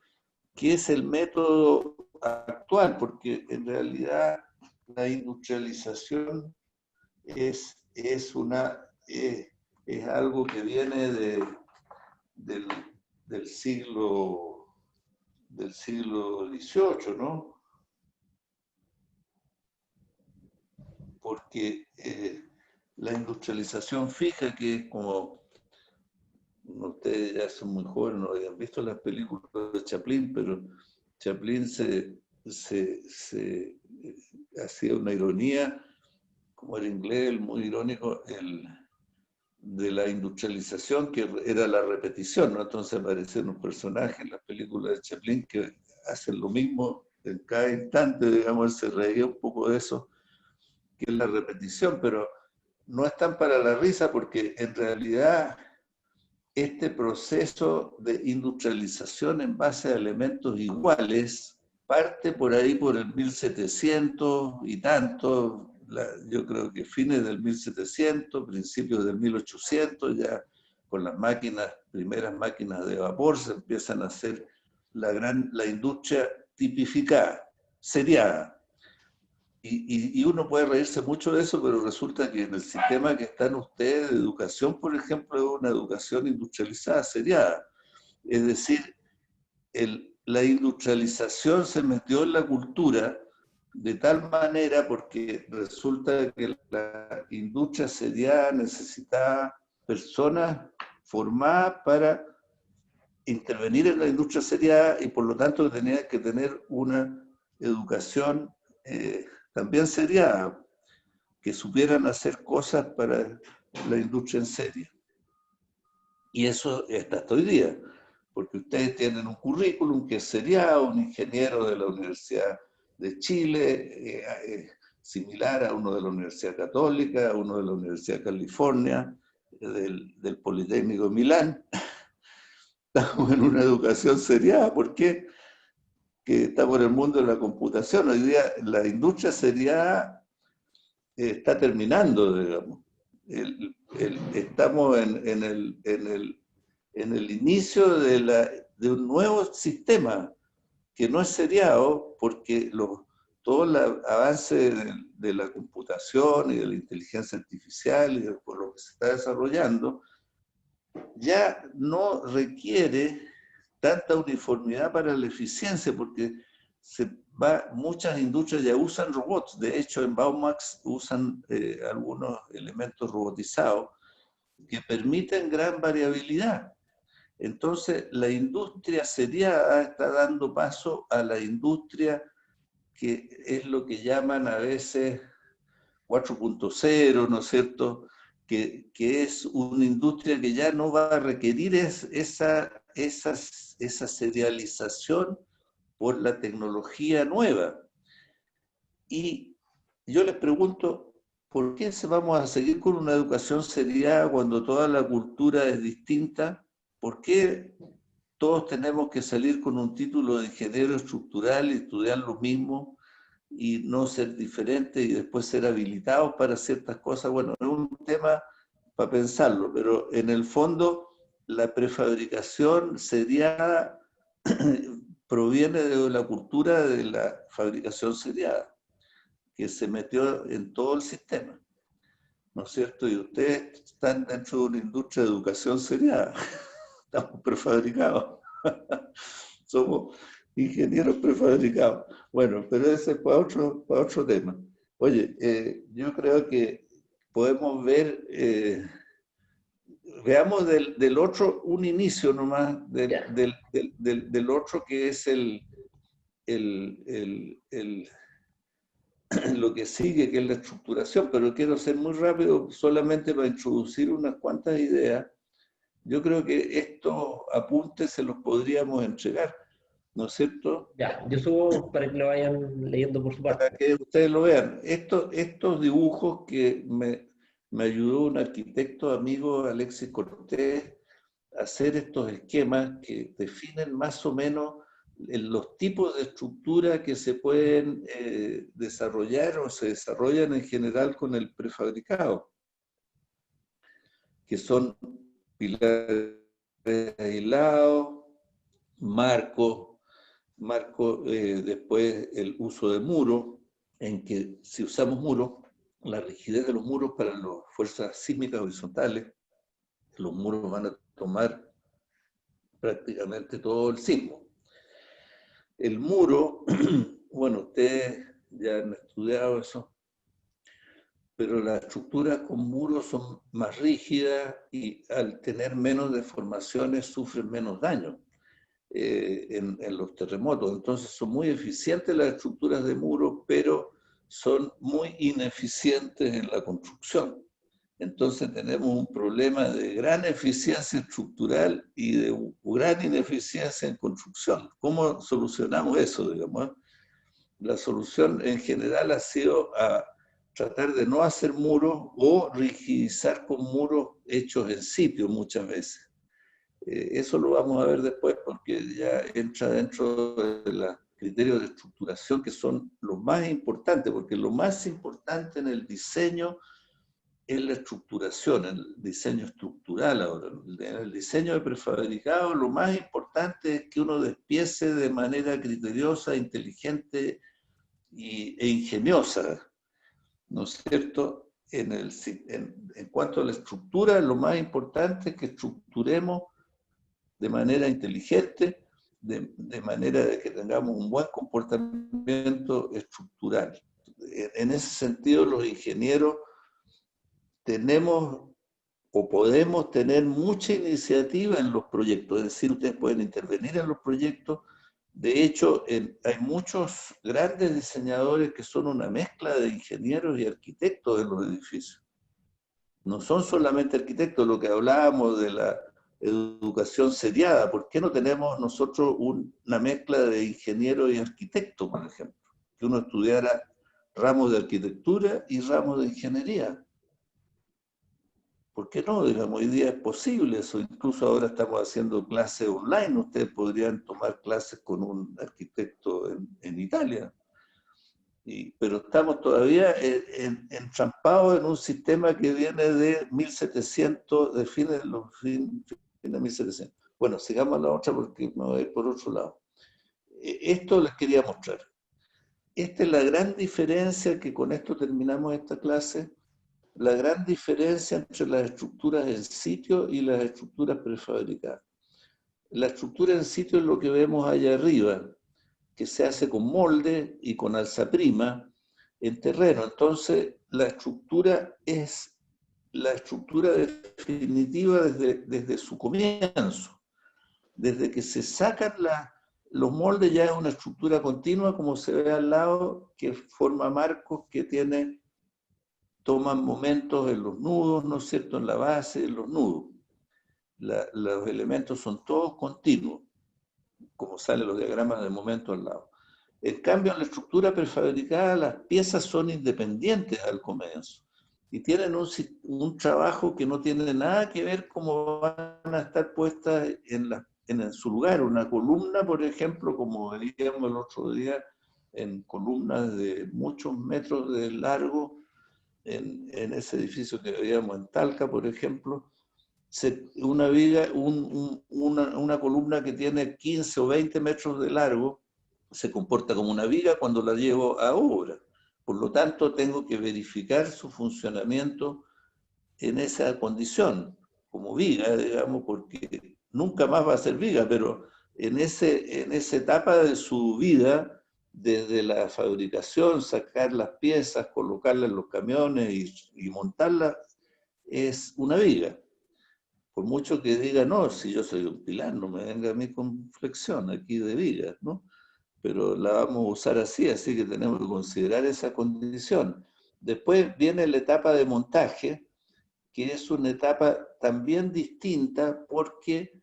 que es el método actual, porque en realidad la industrialización es algo que viene del, del siglo XVIII, ¿no? Porque la industrialización fija, que es como, ustedes ya son muy jóvenes, no habían visto las películas de Chaplin, pero Chaplin hacía una ironía, como el inglés, muy irónico, de la industrialización, que era la repetición, ¿no? Entonces aparecen unos personajes en las películas de Chaplin que hacen lo mismo en cada instante, digamos, él se reía un poco de eso, que es la repetición, pero no es tan para la risa porque en realidad este proceso de industrialización en base a elementos iguales parte por ahí por el 1700 y tanto, yo creo que fines del 1700, principios del 1800, ya con las primeras máquinas de vapor se empiezan a hacer la industria tipificada, seriada. Y uno puede reírse mucho de eso, pero resulta que en el sistema que están ustedes de educación, por ejemplo, es una educación industrializada, seriada. Es decir, la industrialización se metió en la cultura de tal manera porque resulta que la industria seriada necesitaba personas formadas para intervenir en la industria seriada y por lo tanto tenía que tener una educación también seriada, que supieran hacer cosas para la industria en serie. Y eso está hasta hoy día, porque ustedes tienen un currículum que es seriado, un ingeniero de la Universidad de Chile, similar a uno de la Universidad Católica, a uno de la Universidad de California, del Politécnico de Milán. Estamos en una educación seriada. ¿Por qué? Que estamos en el mundo de la computación. Hoy día la industria seriada está terminando, digamos. Estamos en el inicio de un nuevo sistema que no es seriado porque todo el avance de la computación y de la inteligencia artificial y por lo que se está desarrollando ya no requiere tanta uniformidad para la eficiencia porque muchas industrias ya usan robots. De hecho, en Baumax usan algunos elementos robotizados que permiten gran variabilidad. Entonces, la industria seriada está dando paso a la industria que es lo que llaman a veces 4.0, ¿no es cierto? Que es una industria que ya no va a requerir esa serialización por la tecnología nueva. Y yo les pregunto, ¿por qué vamos a seguir con una educación seriada cuando toda la cultura es distinta? ¿Por qué todos tenemos que salir con un título de ingeniero estructural y estudiar lo mismo y no ser diferentes y después ser habilitados para ciertas cosas? Bueno, es un tema para pensarlo, pero en el fondo la prefabricación seriada proviene de la cultura de la fabricación seriada. que se metió en todo el sistema, ¿no es cierto? Y ustedes están dentro de una industria de educación seriada. Estamos prefabricados. Somos ingenieros prefabricados. Bueno, pero ese es para otro tema. Oye, yo creo que podemos ver, veamos del otro un inicio nomás, del otro que es lo que sigue, que es la estructuración, pero quiero ser muy rápido solamente para introducir unas cuantas ideas. Yo creo que estos apuntes se los podríamos entregar, ¿no es cierto? Ya, yo subo para que lo vayan leyendo por su Para parte. que ustedes lo vean. Estos dibujos que me ayudó un arquitecto amigo, Alexis Cortés, a hacer estos esquemas que definen más o menos los tipos de estructura que se pueden desarrollar o se desarrollan en general con el prefabricado, que son pilares aislados, marcos, después el uso de muros, en que si usamos muros, la rigidez de los muros para las fuerzas sísmicas horizontales, los muros van a tomar prácticamente todo el sismo. El muro, bueno, ustedes ya han estudiado eso, pero las estructuras con muros son más rígidas y al tener menos deformaciones sufren menos daño en los terremotos. Entonces son muy eficientes las estructuras de muros, pero son muy ineficientes en la construcción. Entonces tenemos un problema de gran eficiencia estructural y de gran ineficiencia en construcción. ¿Cómo solucionamos eso, digamos? La solución en general ha sido a tratar de no hacer muros o rigidizar con muros hechos en sitio muchas veces. Eso lo vamos a ver después porque ya entra dentro de los criterios de estructuración que son los más importantes, porque lo más importante en el diseño es la estructuración, el diseño estructural ahora. En el diseño de prefabricado lo más importante es que uno despiece de manera criteriosa, inteligente e ingeniosa, ¿no es cierto? En cuanto a la estructura, lo más importante es que estructuremos de manera inteligente, de manera de que tengamos un buen comportamiento estructural. En ese sentido, los ingenieros tenemos o podemos tener mucha iniciativa en los proyectos, es decir, ustedes pueden intervenir en los proyectos. De hecho, hay muchos grandes diseñadores que son una mezcla de ingenieros y arquitectos en los edificios. No son solamente arquitectos, lo que hablábamos de la educación seriada. ¿Por qué no tenemos nosotros una mezcla de ingeniero y arquitecto, por ejemplo? Que uno estudiara ramos de arquitectura y ramos de ingeniería. ¿Por qué no? Digamos, hoy día es posible eso. Incluso ahora estamos haciendo clases online. Ustedes podrían tomar clases con un arquitecto en Italia. Pero estamos todavía entrampados en un sistema que viene de 1700, de fines de 1700. Bueno, sigamos la otra porque me voy a ir por otro lado. Esto les quería mostrar. Esta es la gran diferencia, que con esto terminamos esta clase, la gran diferencia entre las estructuras en sitio y las estructuras prefabricadas. La estructura en sitio es lo que vemos allá arriba, que se hace con molde y con alzaprima en terreno. Entonces, la estructura es la estructura definitiva desde su comienzo. Desde que se sacan los moldes ya es una estructura continua, como se ve al lado, que forma marcos que toman momentos en los nudos, ¿no es cierto?, en la base de los nudos. Los elementos son todos continuos, como salen los diagramas de momento al lado. En cambio, en la estructura prefabricada, las piezas son independientes al comienzo y tienen un trabajo que no tiene nada que ver cómo van a estar puestas en su lugar. Una columna, por ejemplo, como veíamos el otro día, en columnas de muchos metros de largo, en ese edificio que veíamos en Talca, por ejemplo, una viga, una columna que tiene 15 o 20 metros de largo, se comporta como una viga cuando la llevo a obra. Por lo tanto, tengo que verificar su funcionamiento en esa condición, como viga, digamos, porque nunca más va a ser viga, pero en esa etapa de su vida, desde la fabricación, sacar las piezas, colocarlas en los camiones y montarlas, es una viga. Por mucho que diga, no, si yo soy un pilar, no me venga a mí con flexión aquí de vigas, ¿no? Pero la vamos a usar así, así que tenemos que considerar esa condición. Después viene la etapa de montaje, que es una etapa también distinta porque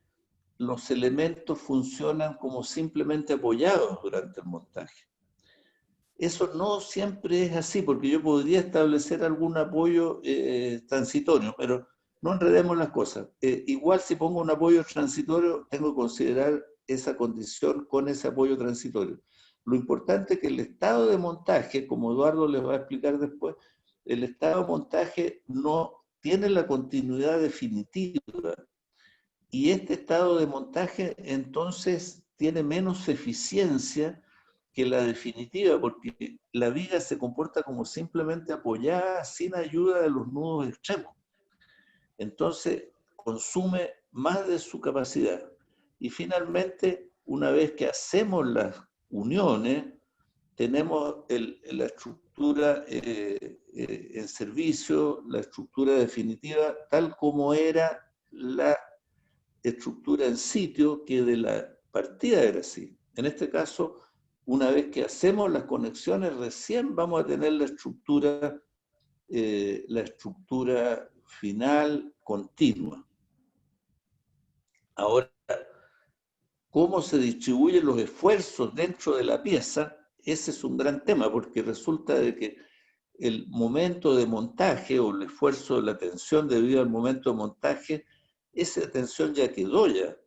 los elementos funcionan como simplemente apoyados durante el montaje. Eso no siempre es así, porque yo podría establecer algún apoyo transitorio, pero no enredemos las cosas. Igual si pongo un apoyo transitorio, tengo que considerar esa condición con ese apoyo transitorio. Lo importante es que el estado de montaje, como Eduardo les va a explicar después, el estado de montaje no tiene la continuidad definitiva. Y este estado de montaje entonces tiene menos eficiencia que la definitiva, porque la viga se comporta como simplemente apoyada sin ayuda de los nudos extremos. Entonces consume más de su capacidad. Y finalmente, una vez que hacemos las uniones, tenemos la estructura en servicio, la estructura definitiva, tal como era la estructura en sitio, que de la partida era así. En este caso, una vez que hacemos las conexiones, recién vamos a tener la estructura final continua. Ahora, ¿cómo se distribuyen los esfuerzos dentro de la pieza? Ese es un gran tema, porque resulta de que el momento de montaje o el esfuerzo de la tensión debido al momento de montaje, esa tensión ya quedó ya.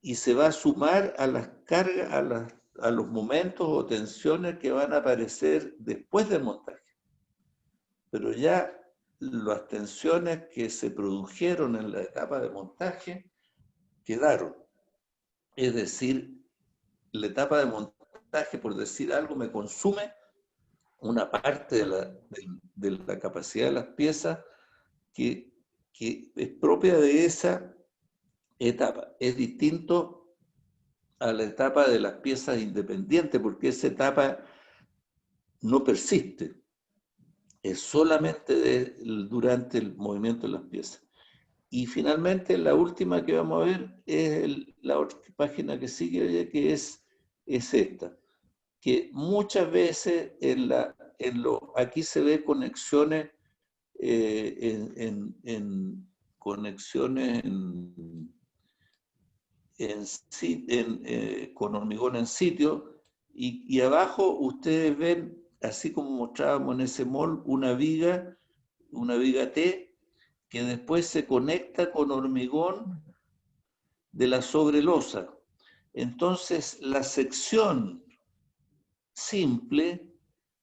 Y se va a sumar a las cargas, a los momentos o tensiones que van a aparecer después del montaje. Pero ya las tensiones que se produjeron en la etapa de montaje quedaron. Es decir, la etapa de montaje, por decir algo, me consume una parte de la capacidad de las piezas que es propia de esa etapa. Es distinto a la etapa de las piezas independientes, porque esa etapa no persiste, es solamente durante el movimiento de las piezas. Y finalmente, la última que vamos a ver es la otra página que sigue, que es esta, que muchas veces aquí se ve conexiones, conexiones con hormigón en sitio, y abajo ustedes ven, así como mostrábamos en ese mol, una viga T, que después se conecta con hormigón de la sobrelosa. Entonces, la sección simple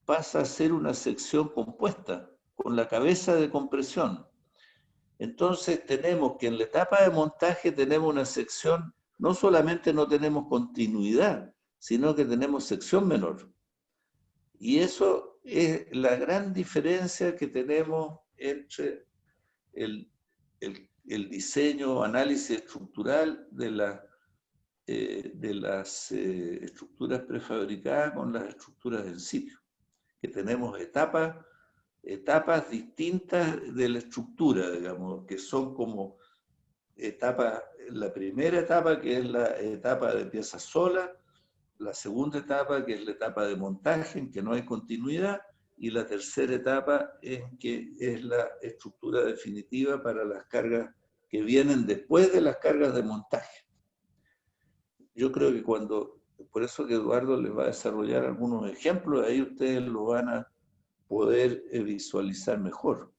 pasa a ser una sección compuesta, con la cabeza de compresión. Entonces, tenemos que en la etapa de montaje tenemos una sección, no solamente no tenemos continuidad, sino que tenemos sección menor. Y eso es la gran diferencia que tenemos entre el diseño, análisis estructural de las estructuras prefabricadas con las estructuras en sitio, que tenemos etapas distintas de la estructura, digamos, que son como la primera etapa, que es la etapa de pieza sola, la segunda etapa, que es la etapa de montaje, en que no hay continuidad, y la tercera etapa, que es la estructura definitiva para las cargas que vienen después de las cargas de montaje. Yo creo que por eso que Eduardo les va a desarrollar algunos ejemplos, ahí ustedes lo van a poder visualizar mejor.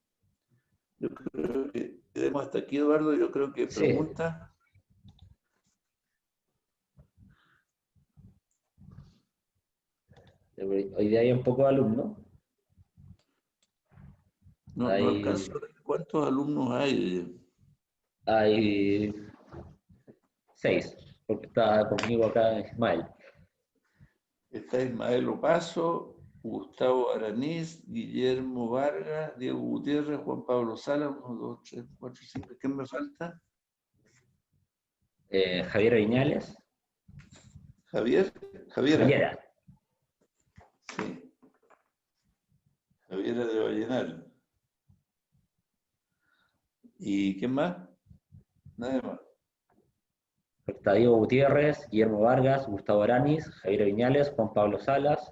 Yo creo que quedemos hasta aquí, Eduardo. Yo creo que Sí. pregunta. Hoy día hay un poco de alumnos. No alcanzo a ver cuántos alumnos hay. Hay 6, porque está conmigo acá Ismael. Está Ismael Opaso, Gustavo Aranís, Guillermo Vargas, Diego Gutiérrez, Juan Pablo Sala, 1, 2, 3, 4, 5. ¿Quién me falta? Javier Viñales. Javier. Javiera. Javiera. Sí. Javiera de Vallenar. ¿Y quién más? Nada más. Está Diego Gutiérrez, Guillermo Vargas, Gustavo Aranis, Javier Viñales, Juan Pablo Salas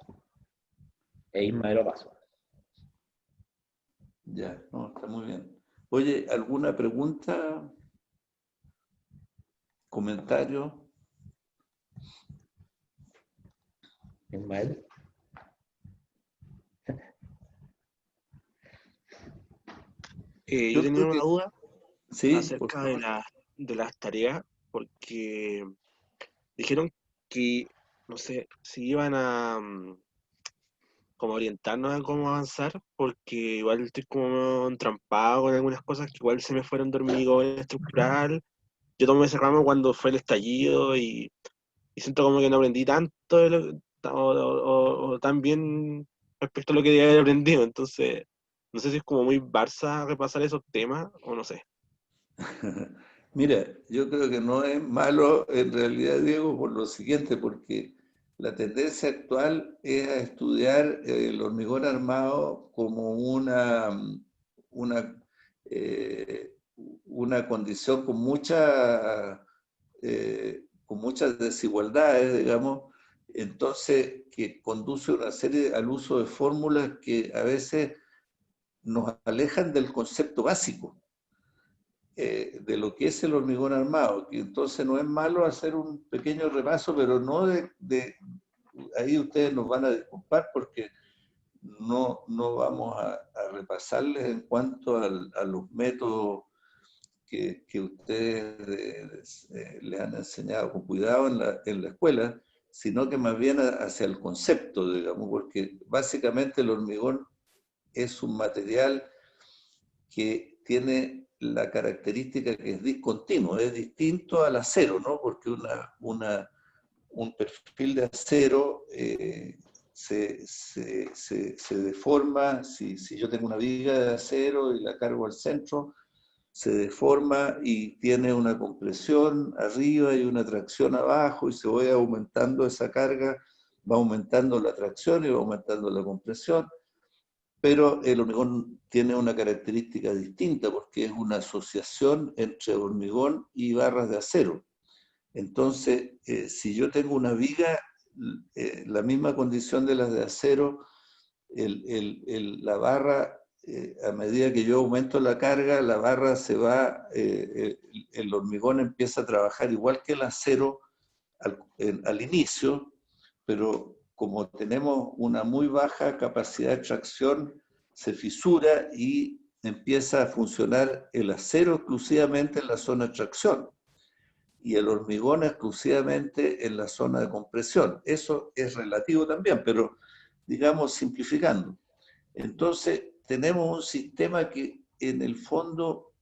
e Ismael Opaso. Ya, no, está muy bien. Oye, ¿alguna pregunta? ¿Comentario? Ismael. Yo Yo tenía creo una que duda sí, por acerca favor. de las tareas, porque dijeron que, no sé, si iban a como orientarnos a cómo avanzar, porque igual estoy como entrampado con algunas cosas que igual se me fueron de hormigón estructural. Yo tomé ese ramo cuando fue el estallido y siento como que no aprendí tanto o tan bien respecto a lo que debía haber aprendido. Entonces, no sé si es como muy Barça repasar esos temas o no sé. Mira, yo creo que no es malo en realidad, Diego, por lo siguiente, porque la tendencia actual es a estudiar el hormigón armado como una, eh, una condición con muchas desigualdades, digamos, entonces que conduce al uso de fórmulas que a veces nos alejan del concepto básico de lo que es el hormigón armado, que entonces no es malo hacer un pequeño repaso, pero no ahí ustedes nos van a disculpar porque no vamos a repasarles en cuanto a los métodos que ustedes le han enseñado con cuidado en la escuela, sino que más bien hacia el concepto, digamos, porque básicamente el hormigón es un material que tiene la característica que es discontinuo, es distinto al acero, ¿no? Porque un perfil de acero se deforma, si yo tengo una viga de acero y la cargo al centro, se deforma y tiene una compresión arriba y una tracción abajo y se va aumentando esa carga, va aumentando la tracción y va aumentando la compresión, pero el hormigón tiene una característica distinta porque es una asociación entre hormigón y barras de acero. Entonces, si yo tengo una viga, la misma condición de las de acero, la barra, a medida que yo aumento la carga, la barra se va, el hormigón empieza a trabajar igual que el acero al inicio, pero como tenemos una muy baja capacidad de tracción, se fisura y empieza a funcionar el acero exclusivamente en la zona de tracción y el hormigón exclusivamente en la zona de compresión. Eso es relativo también, pero digamos simplificando. Entonces, tenemos un sistema que en el fondo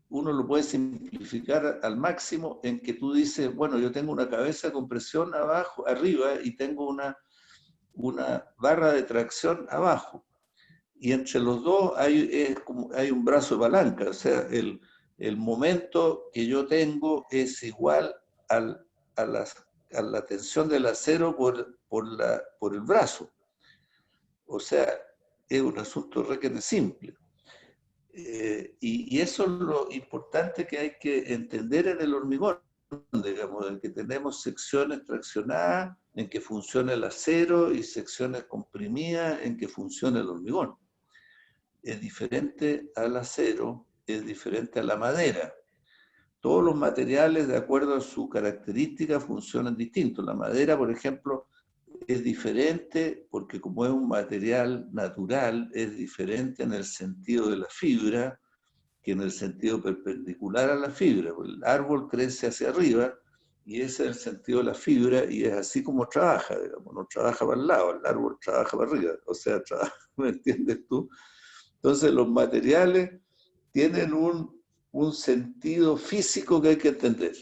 uno lo puede simplificar al máximo en que tú dices, bueno, yo tengo una cabeza de compresión abajo, arriba y tengo una barra de tracción abajo. Y entre los dos hay un brazo de palanca, o sea, el momento que yo tengo es igual al, a, las, a, la tensión del acero por el brazo. O sea, es un asunto requete simple. Y eso es lo importante que hay que entender en el hormigón, digamos, en que tenemos secciones traccionadas, en que funciona el acero y secciones comprimidas, en que funciona el hormigón. Es diferente al acero, es diferente a la madera. Todos los materiales, de acuerdo a su característica, funcionan distintos. La madera, por ejemplo, es diferente porque como es un material natural, es diferente en el sentido de la fibra que en el sentido perpendicular a la fibra. El árbol crece hacia arriba y ese es el sentido de la fibra y es así como trabaja, digamos, no trabaja para el lado, el árbol trabaja para arriba, o sea, trabaja, ¿me entiendes tú? Entonces los materiales tienen un sentido físico que hay que entender.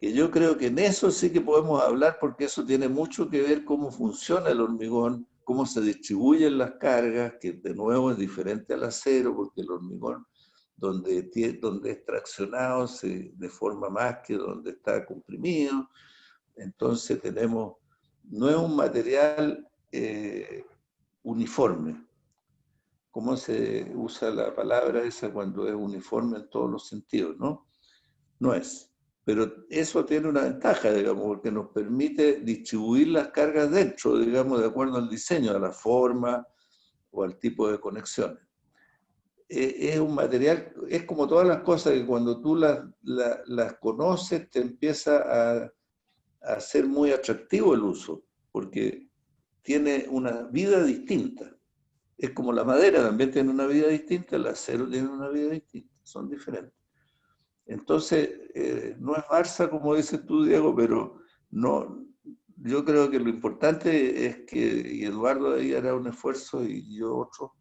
Que yo creo que en eso sí que podemos hablar porque eso tiene mucho que ver cómo funciona el hormigón, cómo se distribuyen las cargas, que de nuevo es diferente al acero, porque el hormigón, donde es traccionado, se deforma más que donde está comprimido. Entonces no es un material uniforme. ¿Cómo se usa la palabra esa cuando es uniforme en todos los sentidos? No es. Pero eso tiene una ventaja, digamos, porque nos permite distribuir las cargas dentro, digamos, de acuerdo al diseño, a la forma o al tipo de conexiones. Es un material, es como todas las cosas que cuando tú las conoces te empieza a ser muy atractivo el uso, porque tiene una vida distinta. Es como la madera, también tiene una vida distinta, el acero tiene una vida distinta, son diferentes. Entonces, no es Barça, como dices tú, Diego, pero no, yo creo que lo importante es que, y Eduardo ahí hará un esfuerzo y yo otro,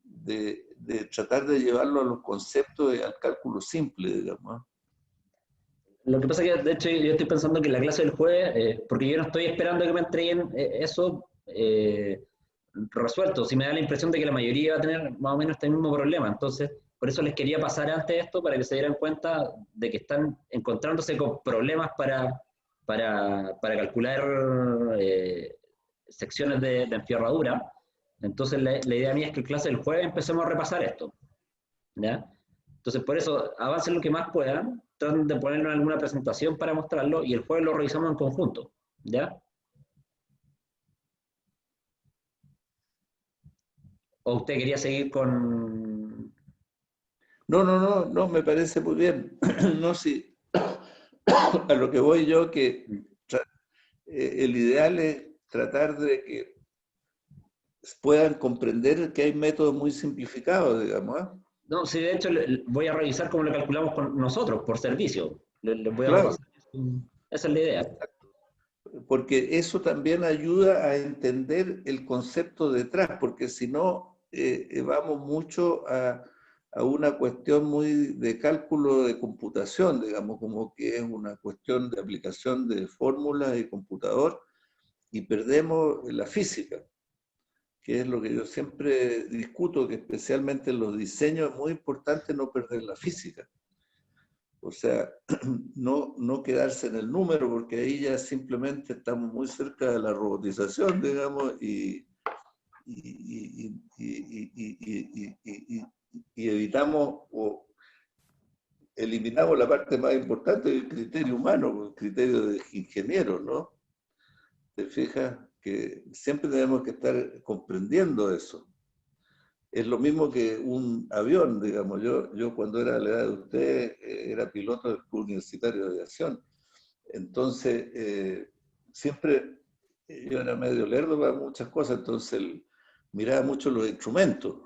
de tratar de llevarlo a los conceptos, al cálculo simple, digamos. Lo que pasa es que, de hecho, yo estoy pensando que la clase del jueves, porque yo no estoy esperando que me entreguen eso resuelto, si me da la impresión de que la mayoría va a tener más o menos este mismo problema. Entonces, por eso les quería pasar antes esto, para que se dieran cuenta de que están encontrándose con problemas para calcular secciones de enfierradura. Entonces, la idea mía es que en clase del jueves empecemos a repasar esto, ¿ya? Entonces, por eso, avancen lo que más puedan, traten de ponerlo en alguna presentación para mostrarlo, y el jueves lo revisamos en conjunto, ¿ya? ¿O usted quería seguir con...? No, me parece muy bien. No, sí, a lo que voy yo, que el ideal es tratar de que puedan comprender que hay métodos muy simplificados, digamos. ¿Eh? No, sí, de hecho voy a revisar cómo lo calculamos con nosotros, por servicio. Les voy a Claro, repasar. Esa es la idea. porque eso también ayuda a entender el concepto detrás, porque si no, vamos mucho a una cuestión muy de cálculo de computación, digamos, como que es una cuestión de aplicación de fórmulas y computador, y perdemos la física, que es lo que yo siempre discuto, que especialmente en los diseños es muy importante no perder la física. O sea, no quedarse en el número, porque ahí ya simplemente estamos muy cerca de la robotización, digamos, y evitamos o eliminamos la parte más importante del criterio humano, el criterio de ingeniero, ¿no? ¿Te fijas? Que siempre tenemos que estar comprendiendo eso. Es lo mismo que un avión, digamos. Yo cuando era a la edad de usted, era piloto del Club Universitario de Aviación. Entonces, siempre yo era medio lerdo para muchas cosas, entonces miraba mucho los instrumentos.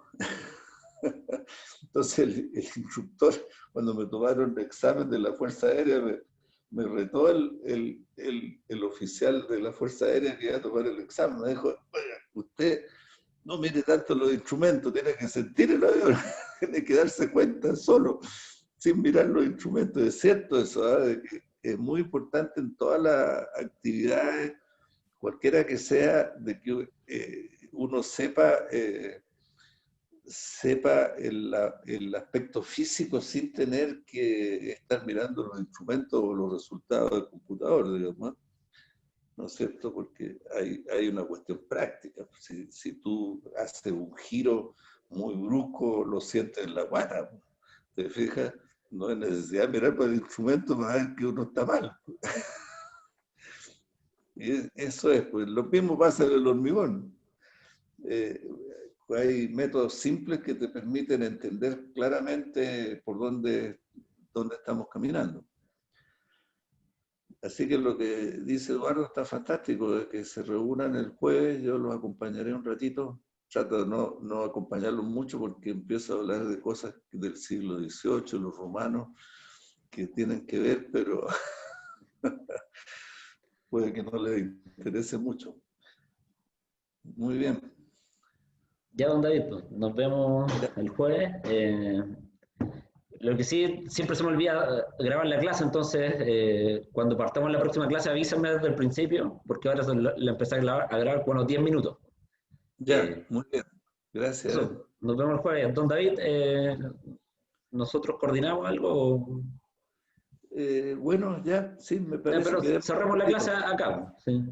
Entonces el instructor, cuando me tomaron el examen de la Fuerza Aérea, me retó el oficial de la Fuerza Aérea que iba a tomar el examen. Me dijo, oiga, usted no mire tanto los instrumentos, tiene que sentir el avión, tiene que darse cuenta solo, sin mirar los instrumentos. Es cierto eso, ¿eh? Que es muy importante en todas las actividades, cualquiera que sea, de que uno sepa el aspecto físico sin tener que estar mirando los instrumentos o los resultados del computador, digamos, ¿no es cierto? Porque hay una cuestión práctica. Si tú haces un giro muy brusco, lo sientes en la guata, ¿te fijas? No hay necesidad de mirar para el instrumento para ver que uno está mal. Y eso es, pues lo mismo pasa en el hormigón. Hay métodos simples que te permiten entender claramente por dónde estamos caminando. Así que lo que dice Eduardo está fantástico, de que se reúnan el jueves, yo los acompañaré un ratito. Trato de no acompañarlos mucho porque empiezo a hablar de cosas del siglo XVIII, los romanos, que tienen que ver, pero puede que no les interese mucho. Muy bien. Ya, don David, pues, nos vemos el jueves. Lo que sí, siempre se me olvida grabar la clase, entonces cuando partamos la próxima clase avísenme desde el principio, porque ahora la empecé a grabar con unos 10 minutos. Ya, muy bien. Gracias. Eso, nos vemos el jueves. Don David, ¿nosotros coordinamos algo? Bueno, ya, sí, me parece Pero que... cerramos la clase acá. Sí.